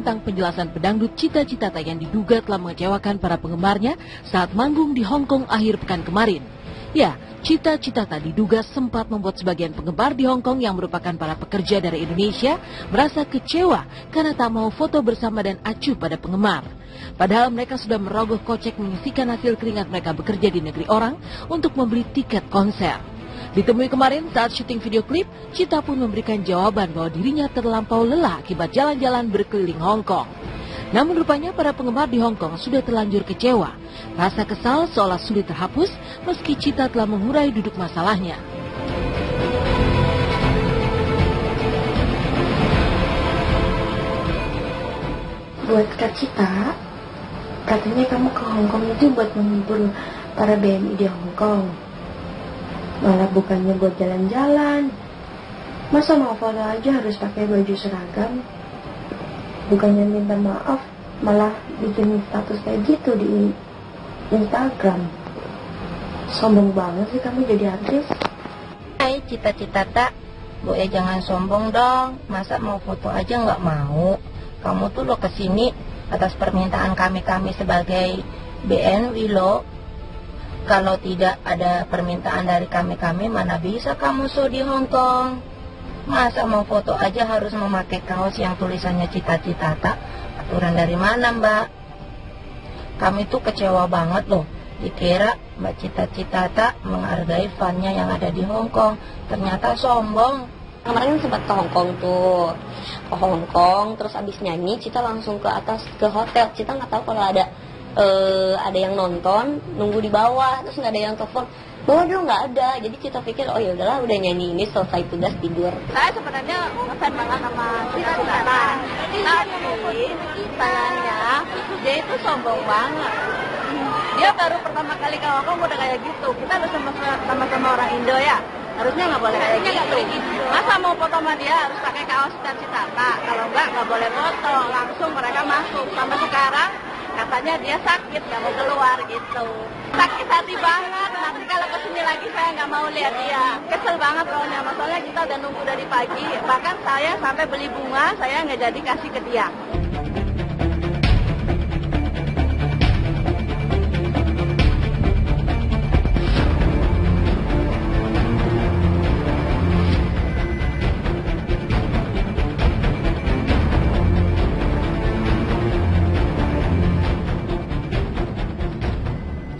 tentang penjelasan pedangdut Cita Citata yang diduga telah mengecewakan para penggemarnya saat manggung di Hong Kong akhir pekan kemarin. Ya, Cita Citata diduga sempat membuat sebagian penggemar di Hong Kong yang merupakan para pekerja dari Indonesia merasa kecewa karena tak mau foto bersama dan acuh pada penggemar. Padahal mereka sudah merogoh kocek menyisihkan hasil keringat mereka bekerja di negeri orang untuk membeli tiket konser. Ditemui kemarin saat syuting video klip, Cita pun memberikan jawaban bahwa dirinya terlampau lelah akibat jalan-jalan berkeliling Hong Kong. Namun rupanya para penggemar di Hong Kong sudah terlanjur kecewa. Rasa kesal seolah sulit terhapus meski Cita telah mengurai duduk masalahnya. Buat Kak Cita, katanya kamu ke Hong Kong itu buat menghibur para BNI di Hong Kong. Malah bukannya buat jalan-jalan. Masa mau foto aja harus pakai baju seragam? Bukannya minta maaf, malah bikin status kayak gitu di Instagram. Sombong banget sih kamu jadi artis. Hai Cita Citata, boleh jangan sombong dong. Masa mau foto aja nggak mau? Kamu tuh lo kesini atas permintaan kami sebagai BNI lo. Kalau tidak ada permintaan dari kami, mana bisa kamu show di Hong Kong? Masa mau foto aja harus memakai kaos yang tulisannya Cita Citata? Aturan dari mana, Mbak? Kami tuh kecewa banget loh. Dikira Mbak Cita Citata menghargai fannya yang ada di Hong Kong. Ternyata sombong. Kemarin sempat ke Hong Kong tuh. Ke Hong Kong, terus abis nyanyi, Cita langsung ke atas ke hotel. Cita nggak tahu kalau ada yang nonton, nunggu di bawah, terus nggak ada yang telepon. Bawah dulu nggak ada, jadi Cita pikir oh ya udahlah udah nyanyi ini selesai tugas tidur. Saya sebenarnya ngefans banget sama Cita Citata, tapi sayangnya dia itu sombong banget. Dia baru pertama kali ke Hong Kong udah kayak gitu. Kita harus sama-sama orang Indo ya, harusnya nggak boleh kayak gitu. Masa mau foto sama dia harus pakai kaos Cita Citata, kalau nggak boleh foto. Langsung mereka masuk. Sampai sekarang katanya dia sakit, nggak mau keluar gitu. Sakit hati banget. Nanti kalau kesini lagi saya nggak mau lihat dia. Kesel banget pokoknya. Masalahnya kita udah nunggu dari pagi. Bahkan saya sampai beli bunga, saya nggak jadi kasih ke dia.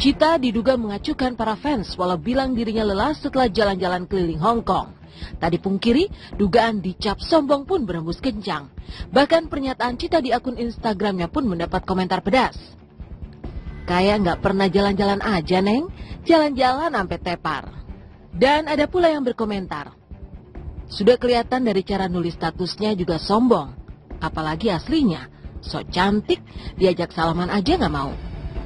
Cita diduga mengacuhkan para fans walau bilang dirinya lelah setelah jalan-jalan keliling Hong Kong. Tak dipungkiri, dugaan dicap sombong pun berembus kencang. Bahkan pernyataan Cita di akun Instagramnya pun mendapat komentar pedas. Kayak nggak pernah jalan-jalan aja, Neng. Jalan-jalan sampai tepar. Dan ada pula yang berkomentar. Sudah kelihatan dari cara nulis statusnya juga sombong. Apalagi aslinya. Sok cantik, diajak salaman aja nggak mau.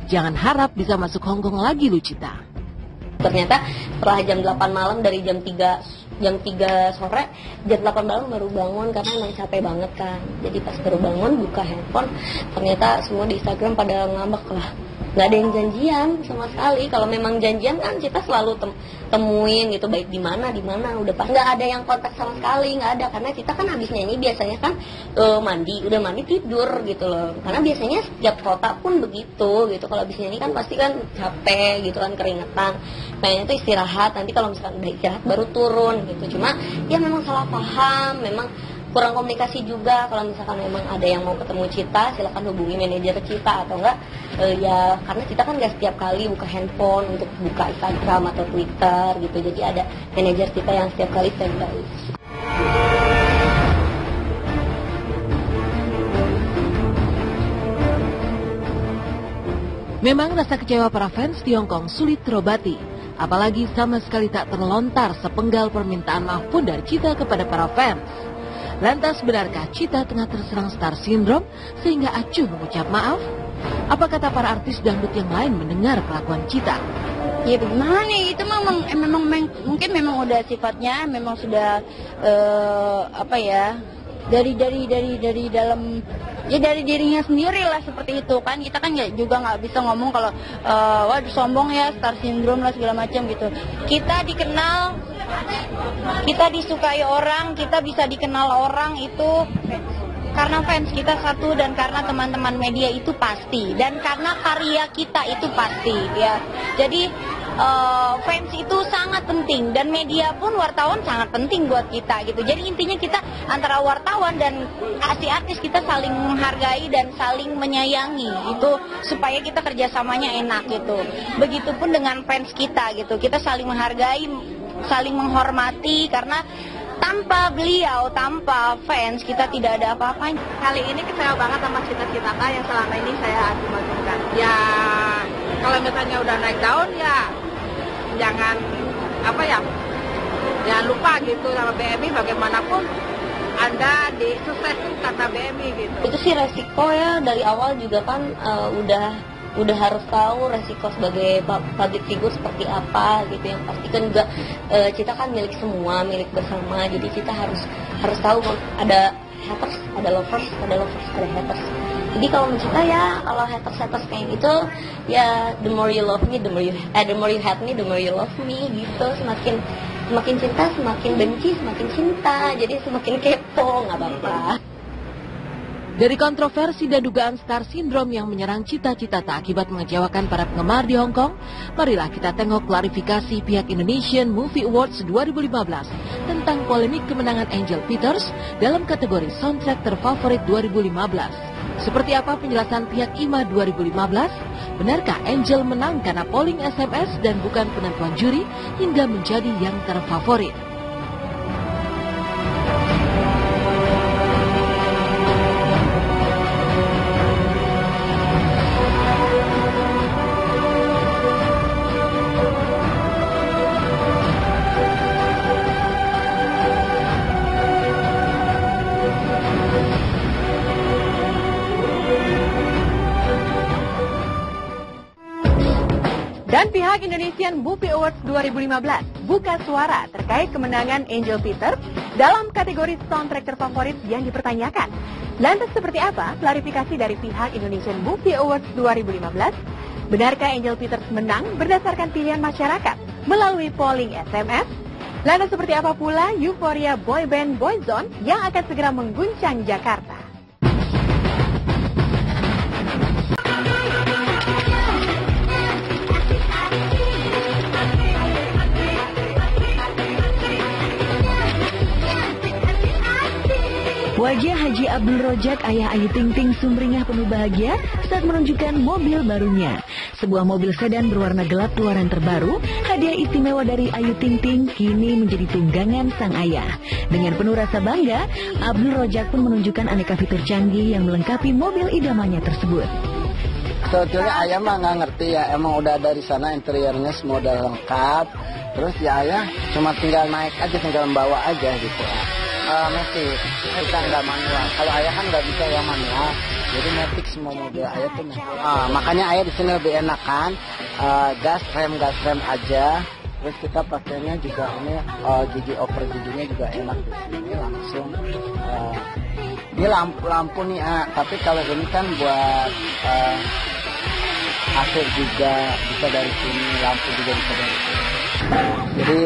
Jangan harap bisa masuk Hong Kong lagi lu, Cita. Ternyata setelah jam 8 malam dari jam 3 sore, jam 8 malam baru bangun karena emang capek banget kan. Jadi pas baru bangun buka handphone, ternyata semua di Instagram pada ngambek lah. Nggak ada yang janjian sama sekali. Kalau memang janjian kan Cita selalu temuin gitu, baik di mana udah pas. Nggak ada yang kontak sama sekali, nggak ada, karena Cita kan habis nyanyi biasanya kan udah mandi tidur gitu loh. Karena biasanya setiap kota pun begitu gitu. Kalau habis nyanyi kan pasti kan capek gitu kan, keringetan, pengennya tuh istirahat. Nanti kalau misalkan udah istirahat baru turun gitu. Cuma ya memang salah paham, memang kurang komunikasi juga. Kalau misalkan memang ada yang mau ketemu Cita, silakan hubungi manajer Cita atau enggak ya, karena Cita kan nggak setiap kali buka handphone untuk buka Instagram atau Twitter gitu. Jadi ada manajer Cita yang setiap kali standby. Memang rasa kecewa para fans di Hong Kong sulit terobati. Apalagi sama sekali tak terlontar sepenggal permintaan maaf pun dari Cita kepada para fans. Lantas benarkah Cita tengah terserang star syndrome sehingga acuh mengucap maaf? Apa kata para artis dangdut yang lain mendengar kelakuan Cita? Ya bagaimana nih, itu memang mungkin memang udah sifatnya, memang sudah dari dalam ya dari dirinya sendiri lah seperti itu kan. Kita kan juga nggak bisa ngomong kalau waduh sombong ya, star syndrome lah segala macam gitu. Kita dikenal, kita disukai orang, kita bisa dikenal orang itu Karena fans kita satu dan karena teman-teman media itu pasti dan karena karya kita itu pasti ya. Jadi fans itu sangat penting dan media pun wartawan sangat penting buat kita gitu. Jadi intinya kita antara wartawan dan artis kita saling menghargai dan saling menyayangi itu supaya kita kerjasamanya enak gitu. Begitupun dengan fans kita gitu. Kita saling menghargai, saling menghormati karena tanpa beliau, tanpa fans, kita tidak ada apa-apanya. Kali ini kecewa banget sama Cita-Cita yang selama ini saya agung-agungkan. Ya, kalau misalnya udah naik daun ya, jangan lupa gitu sama BMI bagaimanapun Anda sukses kata BMI gitu. Itu sih resiko ya, dari awal juga kan udah harus tahu resiko sebagai public figure seperti apa gitu. Yang pasti kan juga kita kan milik semua, milik bersama. Jadi kita harus tahu ada haters, ada lovers, ada haters. Jadi kalau mencinta ya, kalau haters kayak gitu ya, the more you love me, the more you hate me, the more you love me gitu. Semakin cinta, semakin benci, semakin cinta. Jadi semakin kepo, nggak apa-apa. Dari kontroversi dan dugaan star syndrome yang menyerang Cita-Cita akibat mengecewakan para penggemar di Hong Kong, marilah kita tengok klarifikasi pihak Indonesian Movie Awards 2015 tentang polemik kemenangan Angel Peters dalam kategori soundtrack terfavorit 2015. Seperti apa penjelasan pihak IMA 2015? Benarkah Angel menang karena polling SMS dan bukan penentuan juri hingga menjadi yang terfavorit? Dan pihak Indonesian Movie Awards 2015 buka suara terkait kemenangan Angel Peters dalam kategori soundtrack terfavorit yang dipertanyakan. Lantas seperti apa klarifikasi dari pihak Indonesian Movie Awards 2015? Benarkah Angel Peters menang berdasarkan pilihan masyarakat melalui polling SMS? Lantas seperti apa pula euforia boyband Boyzone yang akan segera mengguncang Jakarta? Wajah Haji Abdul Rojak, ayah Ayu Ting Ting, sumringah penuh bahagia saat menunjukkan mobil barunya. Sebuah mobil sedan berwarna gelap keluaran terbaru, hadiah istimewa dari Ayu Ting Ting, kini menjadi tunggangan sang ayah. Dengan penuh rasa bangga, Abdul Rojak pun menunjukkan aneka fitur canggih yang melengkapi mobil idamannya tersebut. Sebetulnya ayah mah nggak ngerti ya, emang udah dari sana interiornya semua udah lengkap. Terus ya ayah cuma tinggal naik aja, tinggal membawa aja gitu. Matic, kita nggak manual. Kalau ayah kan nggak bisa yang manual, jadi matic semua mobil ayah tuh. Makanya ayah di sini lebih enak kan, gas rem aja. Terus kita pakainya juga ini gigi over giginya juga enak di sini langsung. Ini lampu nih, tapi kalau ini kan buat AC juga bisa dari sini, lampu juga bisa dari sini. Jadi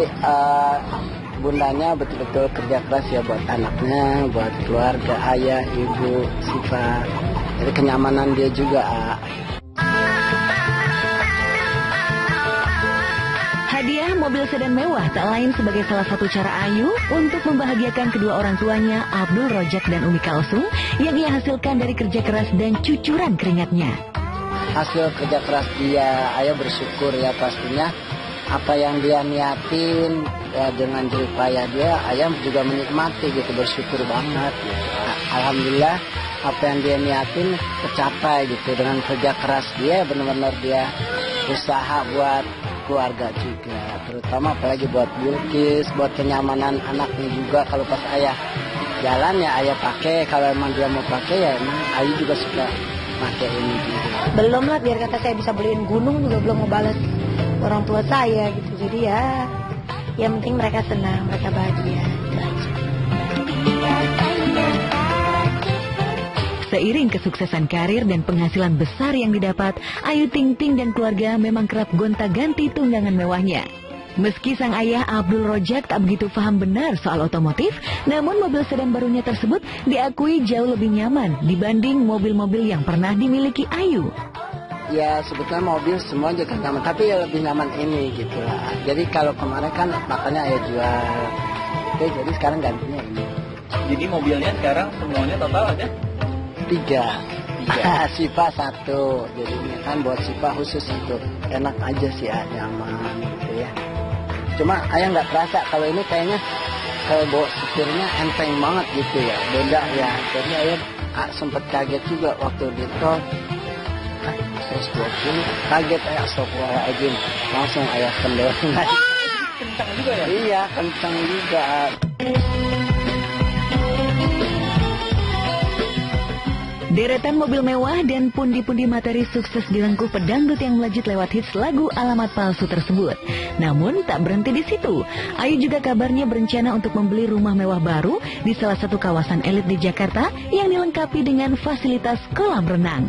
bundanya betul-betul kerja keras ya buat anaknya, buat keluarga, ayah, ibu, sifat. Jadi kenyamanan dia juga. Hadiah mobil sedan mewah tak lain sebagai salah satu cara Ayu untuk membahagiakan kedua orang tuanya, Abdul Rojak dan Umi Kalsum, yang ia hasilkan dari kerja keras dan cucuran keringatnya. Hasil kerja keras dia, ayah bersyukur ya pastinya. Apa yang dia niatin ya, dengan jerih payah dia, ayah juga menikmati gitu, bersyukur banget gitu. Alhamdulillah apa yang dia niatin tercapai gitu, dengan kerja keras dia, benar-benar dia usaha buat keluarga juga, terutama apalagi buat Bilkis, buat kenyamanan anaknya juga. Kalau pas ayah jalan ya ayah pakai, kalau emang dia mau pakai ya emang ayah juga suka pakai ini juga. Belum lah, biar kata saya bisa beliin gunung juga belum mau balas orang tua saya gitu. Jadi ya yang penting mereka senang, mereka bahagia. Seiring kesuksesan karir dan penghasilan besar yang didapat, Ayu Ting Ting dan keluarga memang kerap gonta-ganti tunggangan mewahnya. Meski sang ayah Abdul Rojak tak begitu paham benar soal otomotif, namun mobil sedan barunya tersebut diakui jauh lebih nyaman dibanding mobil-mobil yang pernah dimiliki Ayu. Ya sebetulnya mobil semua juga nyaman, tapi ya lebih nyaman ini gitu lah. Jadi kalau kemarin kan makanya Ayah jual, oke, jadi sekarang gantinya ini. Jadi mobilnya sekarang semuanya total ada? 3. Sipa 1, jadi ini kan buat Sipa khusus itu. Enak aja sih ya, nyaman gitu ya. Cuma Ayah nggak terasa kalau ini kayaknya kalau bawa setirnya enteng banget gitu ya, beda ya. Jadi Ayah sempat kaget juga waktu di tol. 120 kaget Ayah, astagfirullahaladzim, langsung Ayah kendorin. Kencang juga ya? Iya, kencang juga. Deretan mobil mewah dan pundi-pundi materi sukses direngkuh pedangdut yang melejit lewat hits lagu Alamat Palsu tersebut. Namun tak berhenti di situ. Ayu juga kabarnya berencana untuk membeli rumah mewah baru di salah satu kawasan elit di Jakarta yang dilengkapi dengan fasilitas kolam renang.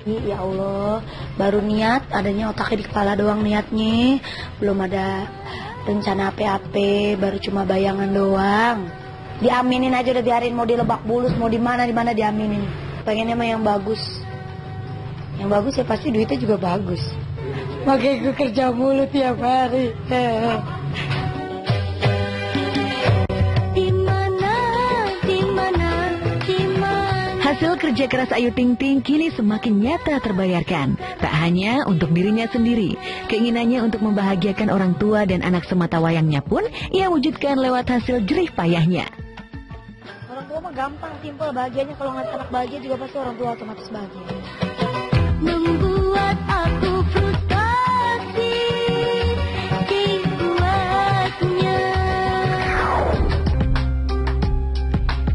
Ya Allah, baru niat, adanya otaknya di kepala doang niatnya. Belum ada rencana apa-apa, baru cuma bayangan doang. Diaminin aja, udah biarin mau di Lebak Bulus, mau di mana diaminin. Pengennya mah yang bagus. Yang bagus ya pasti duitnya juga bagus. Makanya gue kerja mulu tiap hari. Hasil kerja keras Ayu Ting Ting kini semakin nyata terbayarkan. Tak hanya untuk dirinya sendiri, keinginannya untuk membahagiakan orang tua dan anak sematawayangnya pun ia wujudkan lewat hasil jerih payahnya. Orang tua mah gampang, simpel, bahagianya kalau ngeliat anak bahagia juga pasti orang tua otomatis bahagia. Membuat aku frustasi dibuatnya.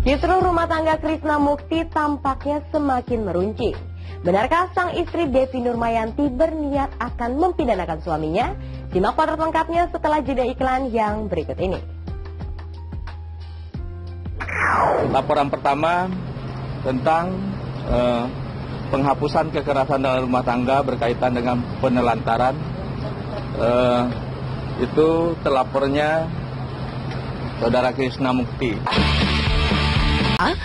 Justru rumah tangga Krisna Mukti tampaknya semakin meruncing. Benarkah sang istri Devi Nurmayanti berniat akan mempidanakan suaminya? Simak potret lengkapnya setelah jeda iklan yang berikut ini. Laporan pertama tentang penghapusan kekerasan dalam rumah tangga berkaitan dengan penelantaran. Itu telapornya Saudara Krisna Mukti.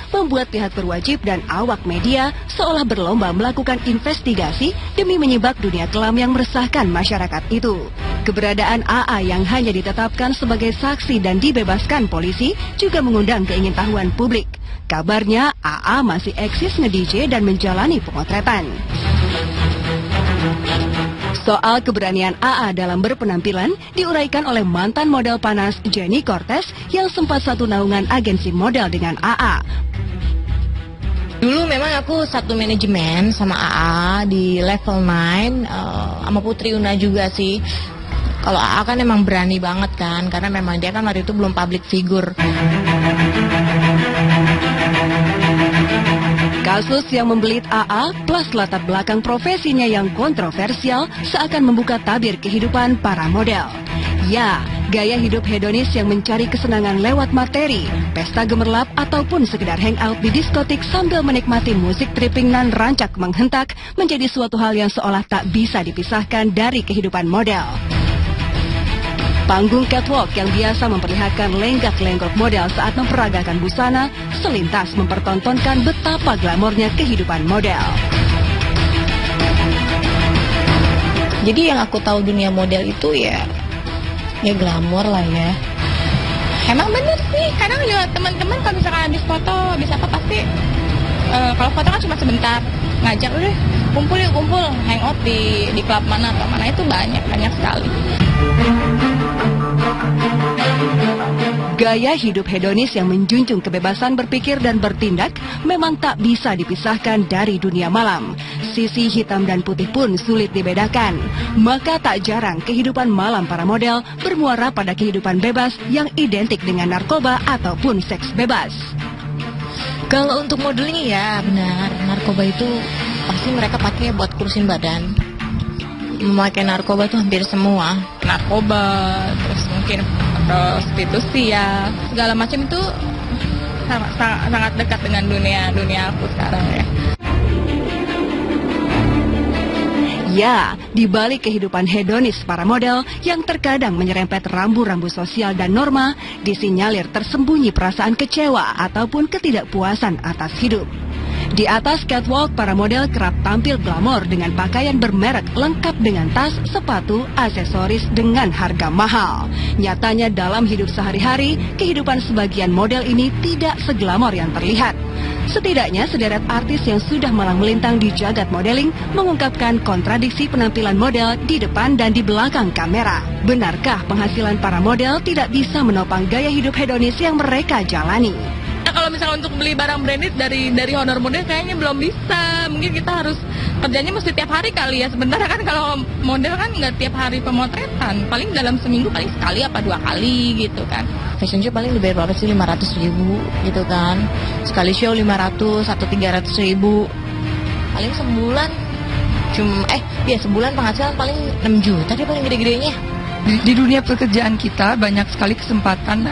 Membuat pihak berwajib dan awak media seolah berlomba melakukan investigasi demi menyibak dunia kelam yang meresahkan masyarakat itu. Keberadaan AA yang hanya ditetapkan sebagai saksi dan dibebaskan polisi juga mengundang keingintahuan publik. Kabarnya AA masih eksis nge-DJ dan menjalani pemotretan. Soal keberanian AA dalam berpenampilan diuraikan oleh mantan model panas Jenny Cortez yang sempat satu naungan agensi model dengan AA. Dulu memang aku satu manajemen sama AA di level 9 sama Putri Una juga sih. Kalau AA kan emang berani banget kan, karena memang dia kan waktu itu belum public figure. Kasus yang membelit AA plus latar belakang profesinya yang kontroversial seakan membuka tabir kehidupan para model. Ya, gaya hidup hedonis yang mencari kesenangan lewat materi, pesta gemerlap ataupun sekedar hangout di diskotik sambil menikmati musik tripping nan rancak menghentak menjadi suatu hal yang seolah tak bisa dipisahkan dari kehidupan model. Panggung catwalk yang biasa memperlihatkan lenggak-lenggok model saat memperagakan busana, selintas mempertontonkan betapa glamornya kehidupan model. Jadi yang aku tahu dunia model itu ya glamor lah ya. Emang bener sih, kadang lihat teman-teman kalau misalkan habis foto, habis apa pasti kalau foto kan cuma sebentar, ngajak udah kumpul hangout di klub mana atau mana, itu banyak sekali. Gaya hidup hedonis yang menjunjung kebebasan berpikir dan bertindak memang tak bisa dipisahkan dari dunia malam. Sisi hitam dan putih pun sulit dibedakan. Maka tak jarang kehidupan malam para model bermuara pada kehidupan bebas yang identik dengan narkoba ataupun seks bebas. Kalau untuk modeling ya benar, narkoba itu pasti mereka pakai buat kurusin badan. Memakai narkoba tuh hampir semua. Narkoba, terus mungkin prostitusi ya, segala macam itu sangat dekat dengan dunia aku sekarang ya. Ya, di balik kehidupan hedonis para model yang terkadang menyerempet rambu-rambu sosial dan norma, disinyalir tersembunyi perasaan kecewa ataupun ketidakpuasan atas hidup. Di atas catwalk, para model kerap tampil glamor dengan pakaian bermerek lengkap dengan tas, sepatu, aksesoris dengan harga mahal. Nyatanya dalam hidup sehari-hari, kehidupan sebagian model ini tidak seglamor yang terlihat. Setidaknya sederet artis yang sudah malang melintang di jagat modeling mengungkapkan kontradiksi penampilan model di depan dan di belakang kamera. Benarkah penghasilan para model tidak bisa menopang gaya hidup hedonis yang mereka jalani? Kalau misalnya untuk beli barang branded dari honor model kayaknya belum bisa. Mungkin kita harus kerjanya mesti tiap hari kali ya. Sebenarnya kan kalau model kan nggak tiap hari pemotretan. Paling dalam seminggu paling sekali apa 2 kali gitu kan. Fashion show paling dibayar berapa sih? 500.000 gitu kan. Sekali show 500 atau 300.000. Paling sebulan sebulan penghasilan paling 6 juta deh paling gede-gedenya. Di dunia pekerjaan kita banyak sekali kesempatan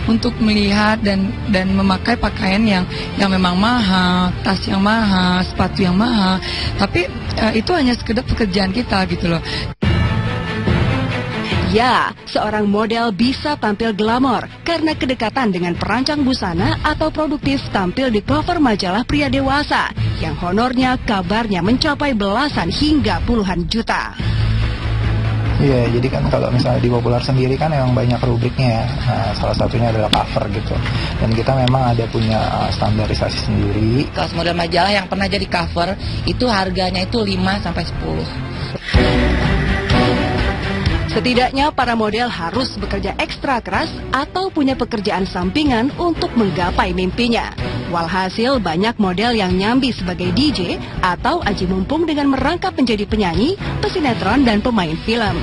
untuk melihat dan memakai pakaian yang memang mahal, tas yang mahal, sepatu yang mahal. Tapi itu hanya sekedar pekerjaan kita gitu loh. Ya, seorang model bisa tampil glamor karena kedekatan dengan perancang busana atau produktif tampil di cover majalah pria dewasa yang honornya kabarnya mencapai belasan hingga puluhan juta. Iya, jadi kan kalau misalnya di Popular sendiri kan memang banyak rubriknya ya. Nah, salah satunya adalah cover gitu. Dan kita memang ada punya standarisasi sendiri. Kelas model majalah yang pernah jadi cover itu harganya itu 5 sampai 10. Setidaknya para model harus bekerja ekstra keras atau punya pekerjaan sampingan untuk menggapai mimpinya. Walhasil banyak model yang nyambi sebagai DJ atau aji mumpung dengan merangkap menjadi penyanyi, pesinetron, dan pemain film.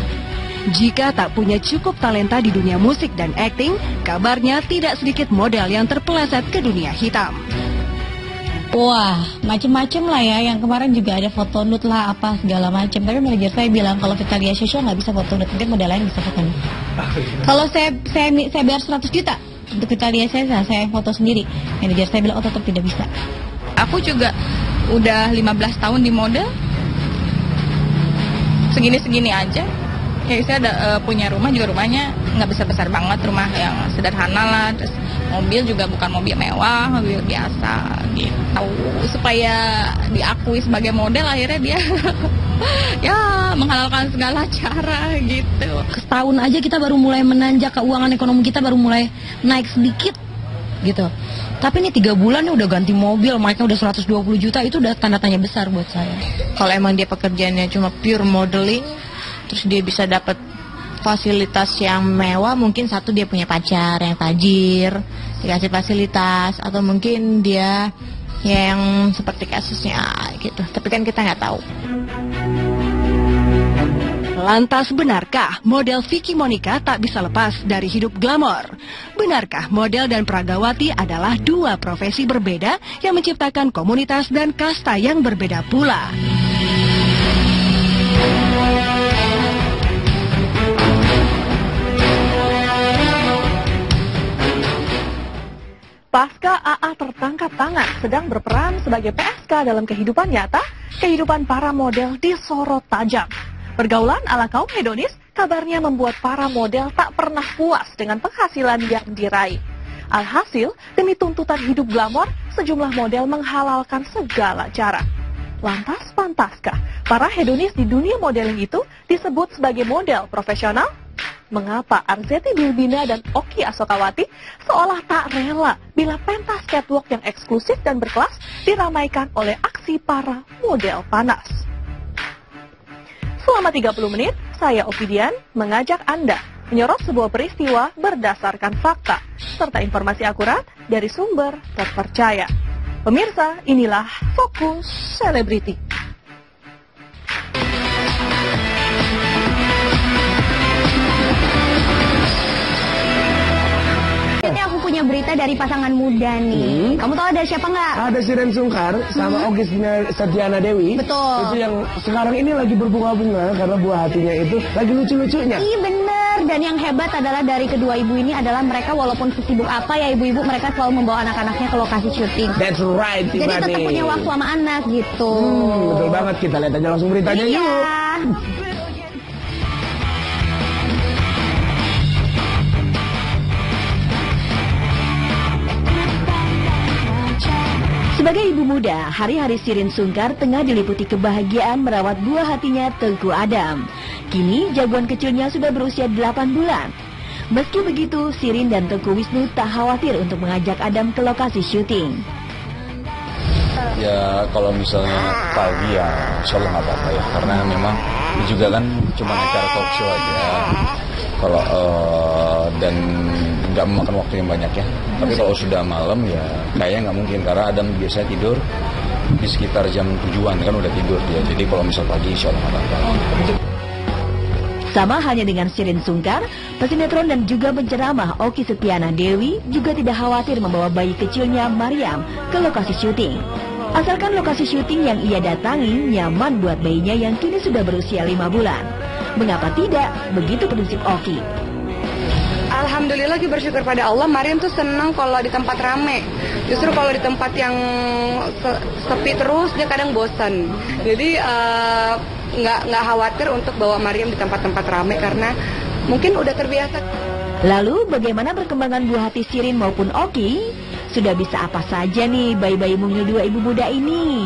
Jika tak punya cukup talenta di dunia musik dan akting, kabarnya tidak sedikit model yang terpeleset ke dunia hitam. Wah, macem-macem lah ya. Yang kemarin juga ada foto nude lah, apa segala macam. Tapi manajer saya bilang kalau kita lihat show nggak bisa foto nude, mungkin model lain bisa foto nude. Kalau saya bayar 100 juta untuk kita lihat saya foto sendiri. Manajer saya bilang tetap tidak bisa. Aku juga udah 15 tahun di model, segini-segini aja. Ya saya ada punya rumah juga, rumahnya nggak besar-besar banget, rumah yang sederhana lah. Terus mobil juga bukan mobil mewah, mobil biasa gitu. Supaya diakui sebagai model akhirnya dia ya menghalalkan segala cara gitu. Setahun aja kita baru mulai menanjak, keuangan ekonomi kita baru mulai naik sedikit gitu. Tapi ini 3 bulan nih udah ganti mobil, mereka udah 120 juta, itu udah tanda tanya besar buat saya. Kalau emang dia pekerjaannya cuma pure modeling, terus dia bisa dapat fasilitas yang mewah, mungkin satu dia punya pacar yang tajir, dikasih fasilitas, atau mungkin dia yang seperti kasusnya gitu. Tapi kan kita nggak tahu. Lantas benarkah model Vicky Monica tak bisa lepas dari hidup glamor? Benarkah model dan pragawati adalah 2 profesi berbeda yang menciptakan komunitas dan kasta yang berbeda pula? Pasca AA tertangkap tangan sedang berperan sebagai PSK dalam kehidupan nyata, kehidupan para model disorot tajam. Pergaulan ala kaum hedonis kabarnya membuat para model tak pernah puas dengan penghasilan yang diraih. Alhasil, demi tuntutan hidup glamor, sejumlah model menghalalkan segala cara. Lantas pantaskah para hedonis di dunia modeling itu disebut sebagai model profesional? Mengapa Arzetti Bilbina dan Oki Asokawati seolah tak rela bila pentas catwalk yang eksklusif dan berkelas diramaikan oleh aksi para model panas? Selama 30 menit, saya Ovidian mengajak Anda menyorot sebuah peristiwa berdasarkan fakta serta informasi akurat dari sumber terpercaya. Pemirsa, inilah Fokus Selebriti. Ini aku punya berita dari pasangan muda nih. Kamu tahu ada siapa nggak? Ada Siren Sungkar sama Oki Setiana Dewi. Betul. Itu yang sekarang ini lagi berbunga-bunga karena buah hatinya itu lagi lucu-lucunya. Iya bener. lancar, dan yang hebat adalah dari kedua ibu ini adalah mereka walaupun sesibuk apa ya ibu-ibu, mereka selalu membawa anak-anaknya ke lokasi syuting. That's right, Tiffany. Jadi tetap punya waktu sama anak gitu. Betul banget, kita lihat aja langsung beritanya yuk. Sebagai ibu muda, hari-hari Sirin Sungkar tengah diliputi kebahagiaan merawat buah hatinya Tengku Adam. Kini jagoan kecilnya sudah berusia 8 bulan. Meski begitu, Sirin dan Tengku Wisnu tak khawatir untuk mengajak Adam ke lokasi syuting. Ya kalau misalnya pagi ya insya Allah nggak apa-apa ya, karena memang ini juga kan cuma acara talk show aja. Kalau dan nggak memakan waktu yang banyak ya. Tapi kalau sudah malam ya kayaknya nggak mungkin, karena Adam biasa tidur di sekitar jam 7-an kan udah tidur dia. Jadi kalau misal pagi insya Allah nggak apa-apa. Sama halnya dengan Sirin Sungkar, pesinetron dan juga penceramah Oki Setiana Dewi juga tidak khawatir membawa bayi kecilnya Mariam ke lokasi syuting. Asalkan lokasi syuting yang ia datangi nyaman buat bayinya yang kini sudah berusia 5 bulan. Mengapa tidak? Begitu prinsip Oki. Alhamdulillah, lagi bersyukur pada Allah. Mariam tuh senang kalau di tempat rame. Justru kalau di tempat yang sepi terus dia kadang bosan. Jadi nggak khawatir untuk bawa Mariam di tempat-tempat rame karena mungkin udah terbiasa. Lalu bagaimana perkembangan buah hati Sirin maupun Oki? Sudah bisa apa saja nih bayi-bayi mungil dua ibu muda ini?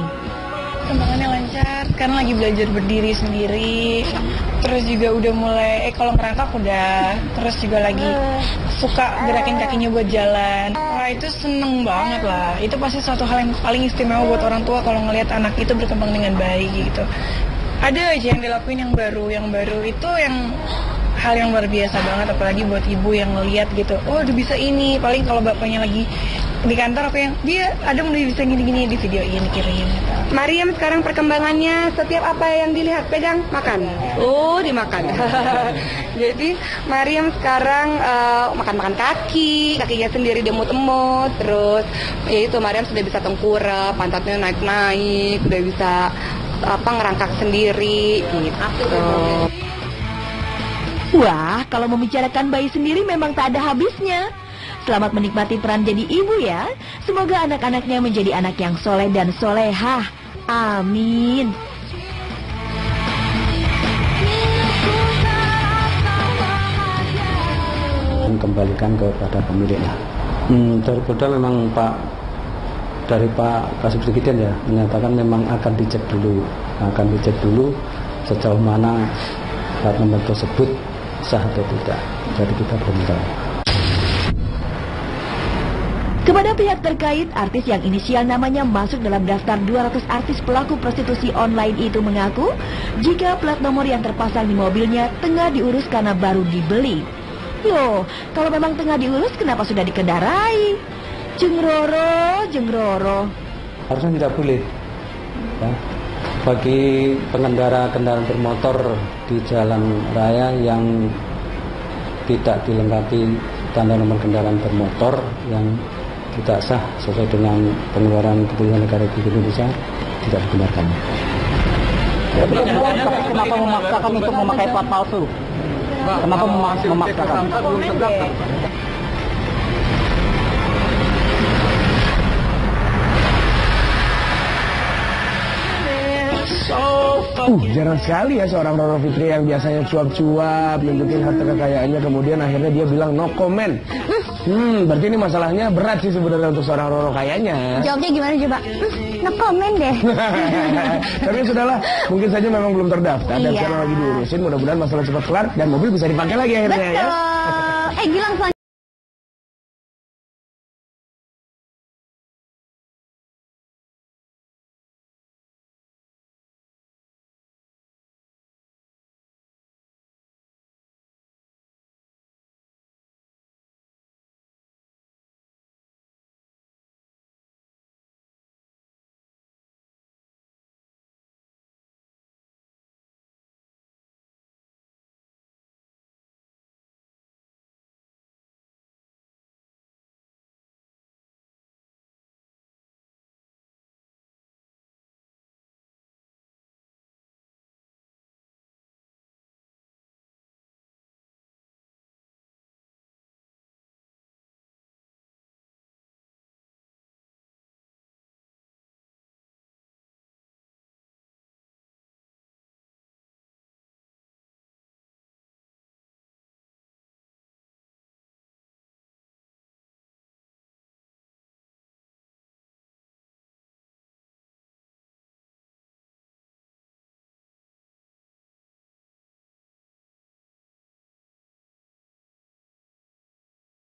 Perkembangannya lancar, sekarang lagi belajar berdiri sendiri. Terus juga udah mulai, kalau ngerangkak udah. Terus juga lagi suka gerakin kakinya buat jalan. Wah itu seneng banget lah. Itu pasti suatu hal yang paling istimewa buat orang tua kalau ngelihat anak itu berkembang dengan baik gitu. Ada aja yang dilakuin yang baru itu yang hal yang luar biasa banget, apalagi buat ibu yang ngelihat gitu. Oh udah bisa ini, paling kalau bapaknya lagi di kantor apa yang dia ada udah bisa gini-gini di videoin kirim gitu. Mariam sekarang perkembangannya setiap apa yang dilihat pegang makan. Oh dimakan. Jadi Mariam sekarang makan kakinya sendiri demut-emut. Terus ya itu Mariam sudah bisa tengkurap, pantatnya naik-naik, udah bisa ngerangkak sendiri gitu. Wah, kalau membicarakan bayi sendiri memang tak ada habisnya. Selamat menikmati peran jadi ibu ya. Semoga anak-anaknya menjadi anak yang soleh dan solehah. Amin. Kembalikan kepada pemiliknya. Daripada memang dari Pak Kasub Presiden ya menyatakan memang akan dicek dulu sejauh mana plat nomor tersebut sah atau tidak. Jadi kita belum tahu. Kepada pihak terkait, artis yang inisial namanya masuk dalam daftar 200 artis pelaku prostitusi online itu mengaku jika plat nomor yang terpasang di mobilnya tengah diurus karena baru dibeli. Yo, kalau memang tengah diurus kenapa sudah dikendarai? Jengroro. Harusnya tidak boleh. Ya. Bagi pengendara kendaraan bermotor di jalan raya yang tidak dilengkapi tanda nomor kendaraan bermotor yang tidak sah sesuai dengan pengeluaran keputusan negara Republik Indonesia tidak dibenarkan. Kenapa memaksakan untuk memakai plat palsu? Kenapa memaksakan? Jarang sekali ya seorang Roro Fitri yang biasanya cuap-cuap nunjukin harta kekayaannya, kemudian akhirnya dia bilang no comment. Berarti ini masalahnya berat sih sebenarnya untuk seorang Roro kayaknya. Jawabnya gimana coba? No comment deh. Tapi sudahlah, mungkin saja memang belum terdaftar dan sekarang lagi diurusin. Mudah-mudahan masalah cepat kelar dan mobil bisa dipakai lagi akhirnya. Betul. Ya. Gilang